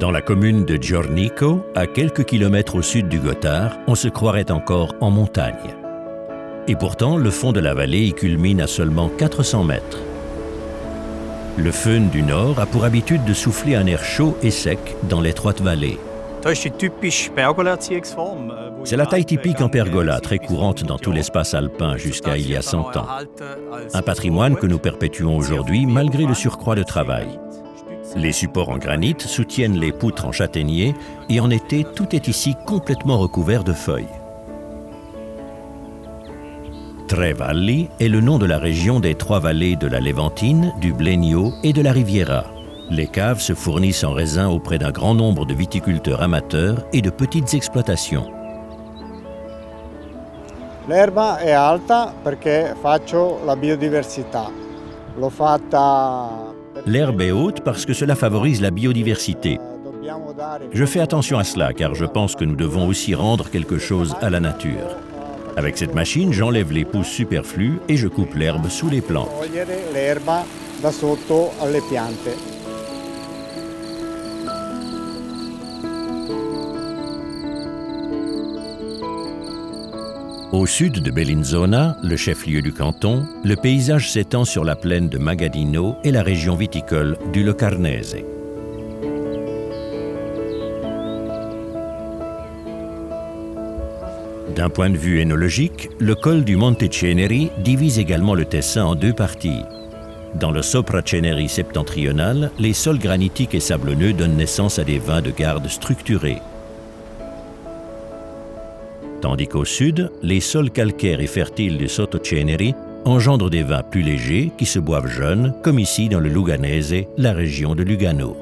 Dans la commune de Giornico, à quelques kilomètres au sud du Gothard, on se croirait encore en montagne. Et pourtant, le fond de la vallée y culmine à seulement 400 mètres. Le Föhn du Nord a pour habitude de souffler un air chaud et sec dans l'étroite vallée. C'est la taille typique en pergola, très courante dans tout l'espace alpin jusqu'à il y a 100 ans. Un patrimoine que nous perpétuons aujourd'hui malgré le surcroît de travail. Les supports en granit soutiennent les poutres en châtaignier et en été, tout est ici complètement recouvert de feuilles. Tre Valli est le nom de la région des trois vallées de la Levantine, du Blenio et de la Riviera. Les caves se fournissent en raisins auprès d'un grand nombre de viticulteurs amateurs et de petites exploitations. L'erba è alta perché faccio la biodiversità. L'ho fatta. L'herbe est haute parce que cela favorise la biodiversité. Je fais attention à cela car je pense que nous devons aussi rendre quelque chose à la nature. Avec cette machine, j'enlève les pousses superflues et je coupe l'herbe sous les plantes. Au sud de Bellinzona, le chef-lieu du canton, le paysage s'étend sur la plaine de Magadino et la région viticole du Locarnese. D'un point de vue énologique, le col du Monte Ceneri divise également le Tessin en deux parties. Dans le Sopra Ceneri septentrional, les sols granitiques et sablonneux donnent naissance à des vins de garde structurés. Tandis qu'au sud, les sols calcaires et fertiles du Sotto Ceneri engendrent des vins plus légers qui se boivent jeunes, comme ici dans le Luganese, la région de Lugano.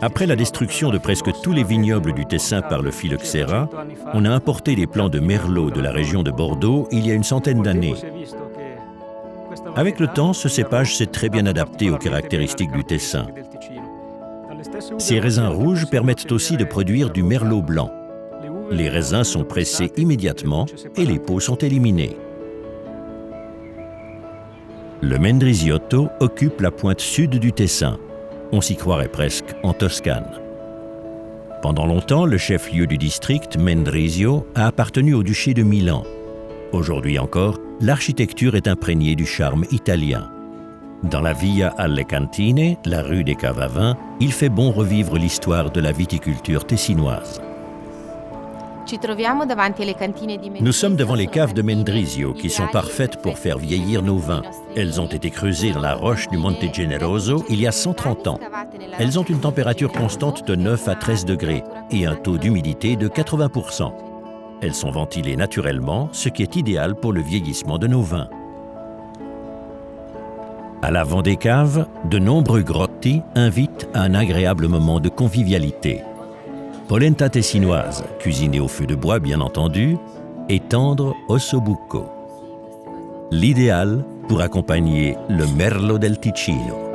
Après la destruction de presque tous les vignobles du Tessin par le phylloxéra, on a importé des plants de merlot de la région de Bordeaux il y a une centaine d'années. Avec le temps, ce cépage s'est très bien adapté aux caractéristiques du Tessin. Ces raisins rouges permettent aussi de produire du merlot blanc. Les raisins sont pressés immédiatement et les peaux sont éliminées. Le Mendrisiotto occupe la pointe sud du Tessin. On s'y croirait presque en Toscane. Pendant longtemps, le chef-lieu du district, Mendrisio, a appartenu au duché de Milan. Aujourd'hui encore, l'architecture est imprégnée du charme italien. Dans la Via alle Cantine, la rue des Caves à vin, il fait bon revivre l'histoire de la viticulture tessinoise. Nous sommes devant les caves de Mendrisio qui sont parfaites pour faire vieillir nos vins. Elles ont été creusées dans la roche du Monte Generoso il y a 130 ans. Elles ont une température constante de 9 à 13 degrés et un taux d'humidité de 80%. Elles sont ventilées naturellement, ce qui est idéal pour le vieillissement de nos vins. À l'avant des caves, de nombreux grotti invitent à un agréable moment de convivialité. Polenta tessinoise, cuisinée au feu de bois bien entendu, et tendre ossobuco. L'idéal pour accompagner le Merlot del Ticino.